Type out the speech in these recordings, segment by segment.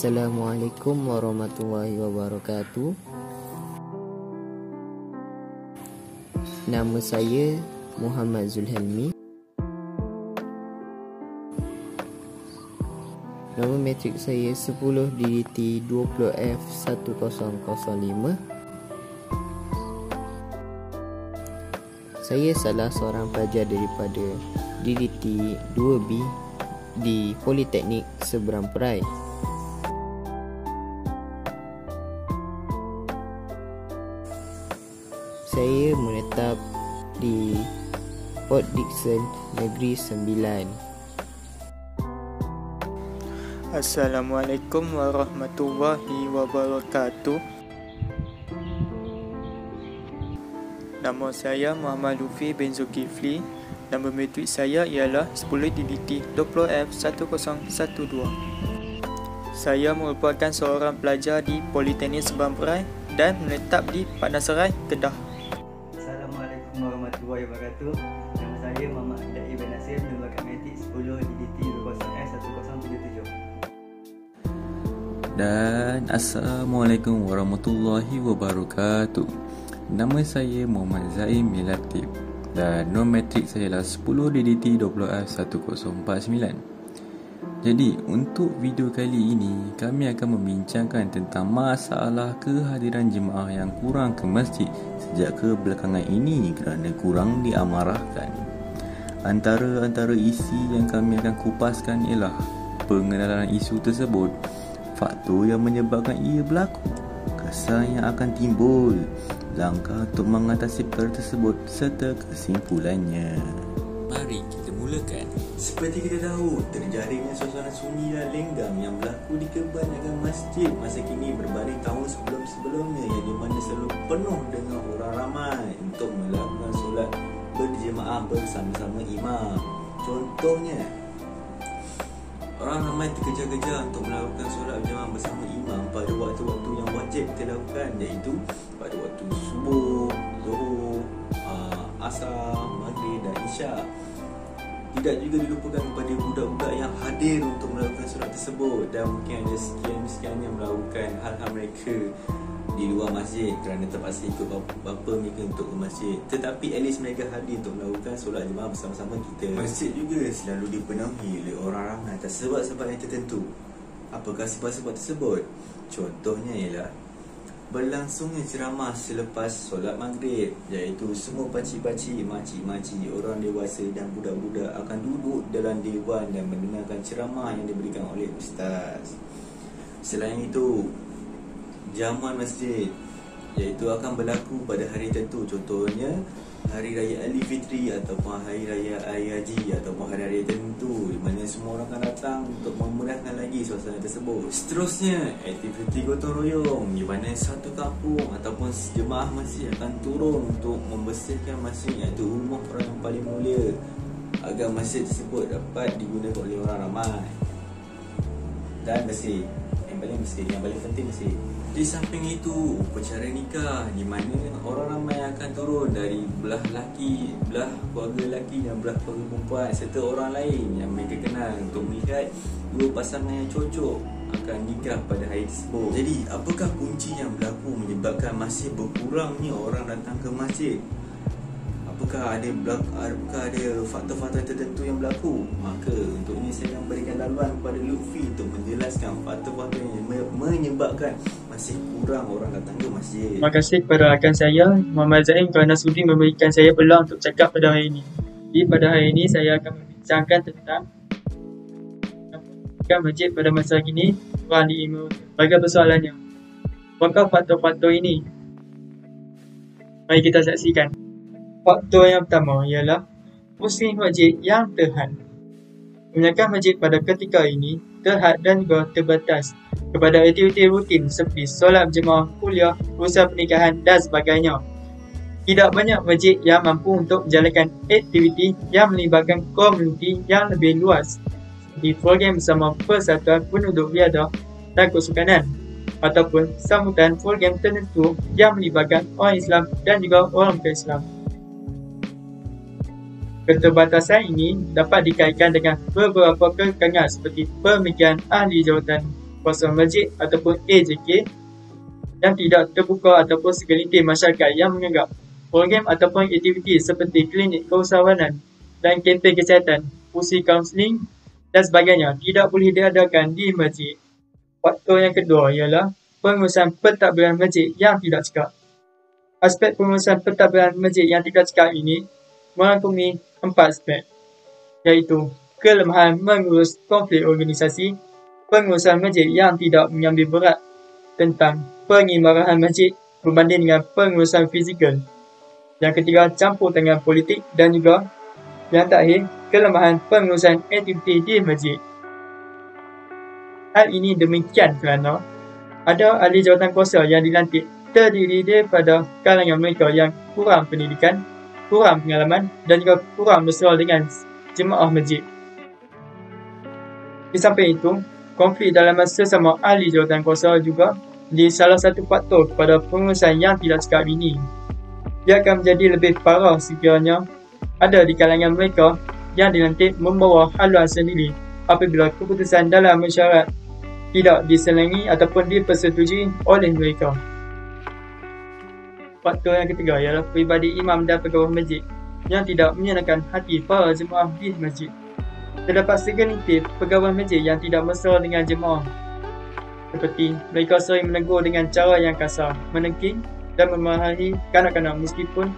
Assalamualaikum warahmatullahi wabarakatuh. Nama saya Muhammad Zulhelmi. Nombor matrik saya 10 DDT 20F1005. Saya salah seorang pelajar daripada DDT 2B di Politeknik Seberang Perai. Saya menetap di Port Dickson Negeri Sembilan. Assalamualaikum warahmatullahi wabarakatuh. Nama saya Muhammad Lufi bin Zulkifli. Nombor matrik saya ialah 10 DDT 20F1012. Saya merupakan seorang pelajar di Politeknik Seberang Perai dan menetap di Padang Serai, Kedah. Assalamualaikum warahmatullahi wabarakatuh. Nama saya Muhammad Abdul Ibn Nasir, nombor matrik 10 DDT 20F1037. Dan Assalamualaikum warahmatullahi wabarakatuh. Nama saya Muhammad Zaim Milatif dan nombor matrik saya ialah 10 DDT 20F1049. Jadi untuk video kali ini kami akan membincangkan tentang masalah kehadiran jemaah yang kurang ke masjid sejak kebelakangan ini kerana kurang diamarahkan. Antara isi yang kami akan kupaskan ialah pengenalan isu tersebut, faktor yang menyebabkan ia berlaku, kesan yang akan timbul, langkah untuk mengatasi perkara tersebut serta kesimpulannya. Mari kita mulakan. Seperti kita tahu, terjaringnya suasana sunyi dan lenggang yang berlaku di kebanyakan masjid masa kini berbanding tahun sebelum-sebelumnya, yang di mana selalu penuh dengan orang ramai untuk melakukan solat berjemaah bersama-sama imam. Contohnya, orang ramai terkejar-kejar untuk melakukan solat berjemaah bersama imam pada waktu-waktu yang wajib kita lakukan, iaitu pada waktu subuh, zuhur, asar, maghrib dan isyak. Tidak juga dilupakan kepada budak-budak yang hadir untuk melakukan solat tersebut, dan mungkin ada sekian yang melakukan hal-hal mereka di luar masjid kerana terpaksa ikut bapa mereka untuk ke masjid, tetapi at least mereka hadir untuk melakukan solat jemaah bersama-sama kita. Masjid juga selalu dipenuhi oleh orang ramai atas sebab-sebab yang tertentu. Apakah sebab-sebab tersebut? Contohnya ialah berlangsungnya ceramah selepas solat maghrib, iaitu semua pakcik-pakcik, makcik-makcik, orang dewasa dan budak-budak akan duduk dalam dewan dan mendengarkan ceramah yang diberikan oleh ustaz. Selain itu, jamuan masjid, iaitu akan berlaku pada hari tertentu, contohnya Hari Raya Aidilfitri ataupun Hari Raya Air Haji ataupun hari-hari tertentu, di mana semua orang akan datang untuk memudahkan lagi suasana tersebut. Seterusnya, aktiviti gotong royong, di mana satu kampung ataupun jemaah masjid akan turun untuk membersihkan masjid, iaitu rumah orang yang paling mulia, agar masjid tersebut dapat digunakan oleh orang ramai dan bersih. Yang paling penting bersih. Di samping itu, upacara nikah, di mana orang ramai akan turun dari belah keluarga lelaki dan belah keluarga perempuan serta orang lain yang mereka kenal untuk melihat dua pasangan yang cocok akan nikah pada hari tersebut. Jadi, apakah kunci yang berlaku menyebabkan masih berkurangnya orang datang ke masjid? Apakah ada faktor-faktor tertentu yang berlaku? Maka untuk ini saya akan berikan laluan kepada Lutfi untuk menjelaskan faktor-faktor yang menyebabkan masih kurang orang datang ke masjid. Terima kasih kepada rakan saya Muhammad Zaim kerana sudi memberikan saya peluang untuk cakap pada hari ini. Pada hari ini saya akan membincangkan tentang masjid pada masa kini kurang diimbangi. Bagi persoalannya, apakah faktor-faktor ini? Mari kita saksikan. Faktor yang pertama ialah fungsi masjid yang terhad. Kebanyakan masjid pada ketika ini terhad dan juga terbatas kepada aktiviti rutin seperti solat berjemaah, kuliah, usaha pernikahan dan sebagainya. Tidak banyak masjid yang mampu untuk menjalankan aktiviti yang melibatkan komuniti yang lebih luas seperti program bersama persatuan penduduk biada dan kesukanan, ataupun sambutan program tertentu yang melibatkan orang Islam dan juga orang bukan-Islam. Keterbatasan ini dapat dikaitkan dengan beberapa kekangan seperti pemikiran ahli jawatan kuasa masjid ataupun AJK yang tidak terbuka ataupun segelintir masyarakat yang menganggap program ataupun aktiviti seperti klinik keusahawanan dan kempen kesihatan, fungsi kaunseling dan sebagainya tidak boleh diadakan di masjid. Faktor yang kedua ialah pengurusan pentadbiran masjid yang tidak cekap. Aspek pengurusan pentadbiran masjid yang tidak cekap ini merangkumi 4 aspek, iaitu kelemahan mengurus konflik organisasi, pengurusan masjid yang tidak mengambil berat tentang pengimarahan masjid berbanding dengan pengurusan fizikal. Yang ketiga, campur tangan politik, dan juga yang terakhir, kelemahan pengurusan aktiviti di masjid. Hal ini demikian kerana ada ahli jawatan kuasa yang dilantik terdiri daripada kalangan mereka yang kurang pendidikan, kurang pengalaman dan juga kurang bersesuai dengan jemaah masjid. Di samping itu, konflik dalam sesama ahli jawatan kuasa juga di salah satu faktor kepada pengurusan yang tidak cekap ini. Ia akan menjadi lebih parah sekiranya ada di kalangan mereka yang dilantik membawa haluan sendiri apabila keputusan dalam mesyuarat tidak diselengi ataupun dipersetujui oleh mereka. Faktor yang ketiga ialah peribadi imam dan pegawai masjid yang tidak menyenangkan hati para jemaah di masjid. Terdapat segelintir pegawai masjid yang tidak mesra dengan jemaah, seperti mereka sering menegur dengan cara yang kasar, menengking dan memarahi kanak-kanak meskipun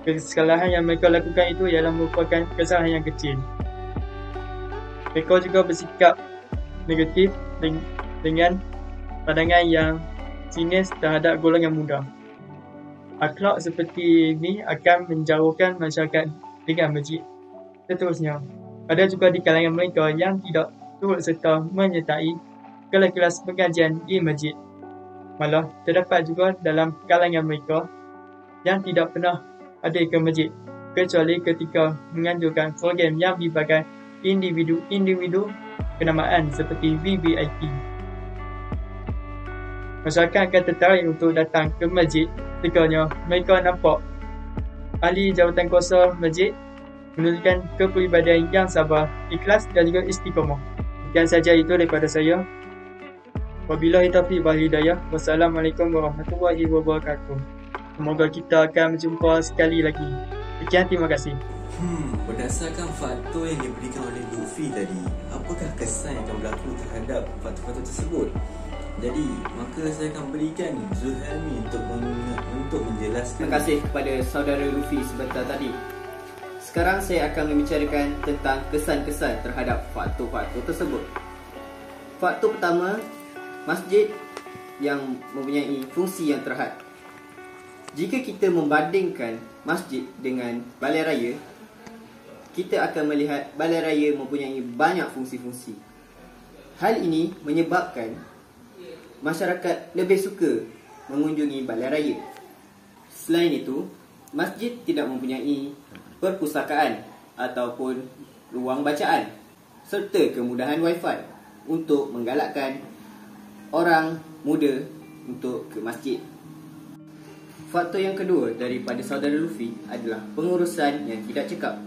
kesalahan yang mereka lakukan itu ialah merupakan kesalahan yang kecil. Mereka juga bersikap negatif dengan pandangan yang sinis terhadap golongan muda. Akhlak seperti ini akan menjauhkan masyarakat dengan masjid. Seterusnya, ada juga di kalangan mereka yang tidak turut serta menyertai kelas-kelas pengajian di masjid. Malah, terdapat juga dalam kalangan mereka yang tidak pernah ada ke masjid kecuali ketika menganjurkan program yang melibatkan individu kenamaan seperti VVIP. Masyarakat akan tertarik untuk datang ke masjid sekiranya mereka nampak ahli jawatan kuasa masjid menunjukkan kepribadian yang sabar, ikhlas dan juga istiqamah. Sekian saja itu daripada saya. Wabillahi taufiq wal hidayah. Wassalamualaikum warahmatullahi wabarakatuh. Semoga kita akan berjumpa sekali lagi. Sekian, terima kasih. Berdasarkan faktor yang diberikan oleh Lutfi tadi, apakah kesan yang akan berlaku terhadap faktor-faktor tersebut? Jadi, maka saya akan berikan Zulhelmi untuk menjelaskan. Terima kasih kepada saudara Lutfi sebentar tadi. Sekarang saya akan membicarakan tentang kesan-kesan terhadap faktor-faktor tersebut. Faktor pertama, masjid yang mempunyai fungsi yang terhad. Jika kita membandingkan masjid dengan balai raya, kita akan melihat balai raya mempunyai banyak fungsi-fungsi. Hal ini menyebabkan masyarakat lebih suka mengunjungi balai raya. Selain itu, masjid tidak mempunyai perpustakaan ataupun ruang bacaan serta kemudahan wifi untuk menggalakkan orang muda untuk ke masjid. Faktor yang kedua daripada saudara Lutfi adalah pengurusan yang tidak cekap.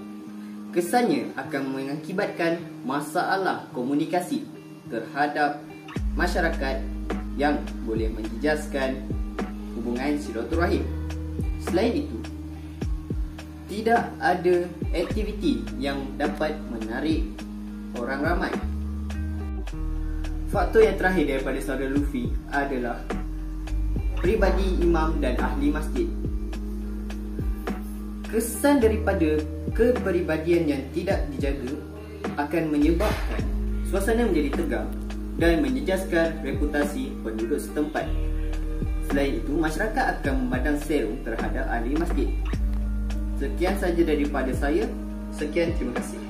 Kesannya akan mengakibatkan masalah komunikasi terhadap masyarakat yang boleh menjejaskan hubungan silaturahim. Selain itu, tidak ada aktiviti yang dapat menarik orang ramai. Faktor yang terakhir daripada saudara Lutfi adalah pribadi imam dan ahli masjid. Kesan daripada kepribadian yang tidak dijaga akan menyebabkan suasana menjadi tegang dan menjejaskan reputasi penduduk setempat. Selain itu, masyarakat akan memandang seru terhadap ahli masjid. Sekian saja daripada saya. Sekian, terima kasih.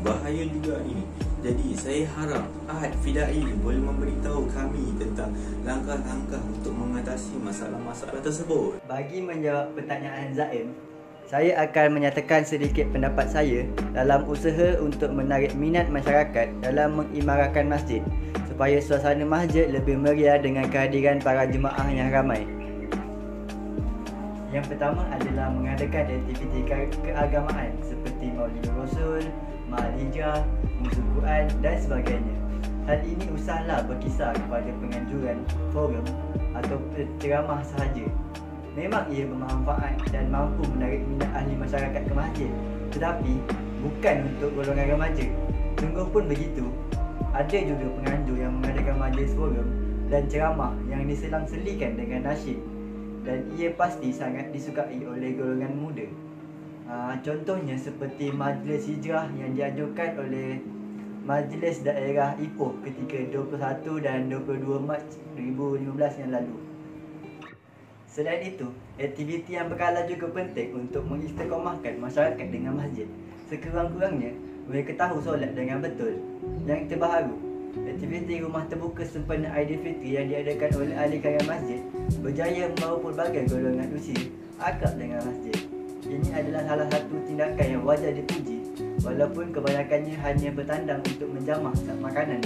Bahaya juga ni. Jadi saya harap Ahad Fidai boleh memberitahu kami tentang langkah-langkah untuk mengatasi masalah-masalah tersebut. Bagi menjawab pertanyaan Zaim, saya akan menyatakan sedikit pendapat saya dalam usaha untuk menarik minat masyarakat dalam mengimarahkan masjid supaya suasana masjid lebih meriah dengan kehadiran para jemaah yang ramai. Yang pertama adalah mengadakan aktiviti keagamaan seperti Maulid Rasul, Ma'al Hijrah, Muzik Quran dan sebagainya. Hal ini usahlah berkisar kepada penganjuran, forum atau ceramah sahaja. Memang ia bermanfaat dan mampu menarik minat ahli masyarakat ke masjid, tetapi bukan untuk golongan remaja. Sungguh pun begitu, ada juga penganjur yang mengadakan majlis forum dan ceramah yang diselang-selikan dengan nasyid, dan ia pasti sangat disukai oleh golongan muda. Contohnya seperti majlis hijrah yang dianjurkan oleh Majlis Daerah Ipoh ketika 21 dan 22 Mac 2015 yang lalu. Selain itu, aktiviti yang berkala juga penting untuk mengistiqomahkan masyarakat dengan masjid. Sekurang-kurangnya, mereka tahu solat dengan betul. Yang terbaru, aktiviti rumah terbuka sempena Aidilfitri yang diadakan oleh ahli karya masjid berjaya membawa pelbagai golongan usia akrab dengan masjid. Ini adalah salah satu tindakan yang wajar dipuji, walaupun kebanyakannya hanya bertandang untuk menjamah makanan.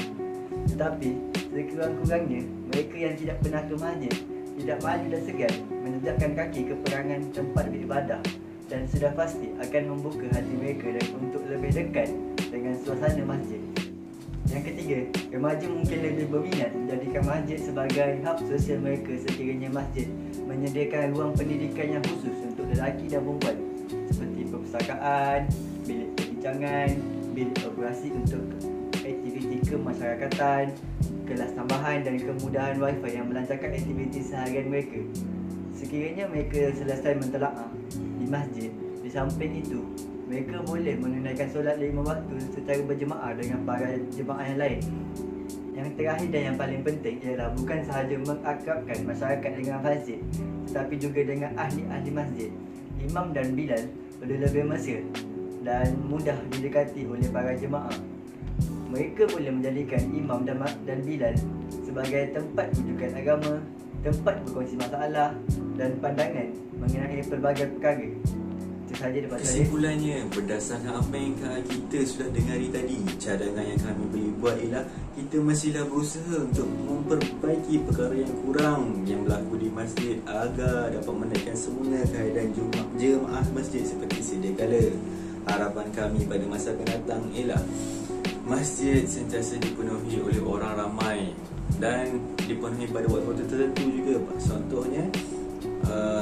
Tetapi, sekurang-kurangnya, mereka yang tidak pernah ke masjid tidak malu dan segan menjejakkan kaki ke perangan tempat beribadah, dan sudah pasti akan membuka hati mereka dan untuk lebih dekat dengan suasana masjid. Yang ketiga, remaja mungkin lebih berminat menjadikan masjid sebagai hub sosial mereka sekiranya masjid menyediakan ruang pendidikan yang khusus untuk lelaki dan perempuan seperti perpustakaan, bilik perbincangan, bilik operasi untuk aktiviti kemasyarakatan, kelas tambahan dan kemudahan wifi yang melancarkan aktiviti seharian mereka. Sekiranya mereka selesai mentelaah di masjid, di samping itu mereka boleh menunaikan solat 5 waktu secara berjemaah dengan para jemaah yang lain. Yang terakhir dan yang paling penting ialah bukan sahaja mengakrabkan masyarakat dengan masjid, tetapi juga dengan ahli-ahli masjid. Imam dan Bilal perlu lebih mesra dan mudah didekati oleh para jemaah. Mereka boleh menjadikan Imam dan Bilal sebagai tempat rujukan agama, tempat berkongsi masalah dan pandangan mengenai pelbagai perkara. Kesimpulannya, berdasarkan apa yang kita sudah dengari tadi, cadangan yang kami boleh buat ialah kita mestilah berusaha untuk memperbaiki perkara yang kurang yang berlaku di masjid agar dapat menaikkan semula keadaan jemaah masjid seperti sedia kala. Harapan kami pada masa akan datang ialah masjid sentiasa dipenuhi oleh orang ramai dan dipenuhi pada waktu tertentu juga. Contohnya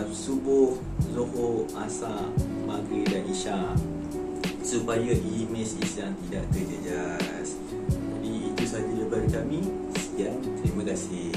subuh, zuhur, asar, maghrib dan isyak, supaya imej Islam tidak terjejas. Jadi itu sahaja daripada kami. Sekian, terima kasih.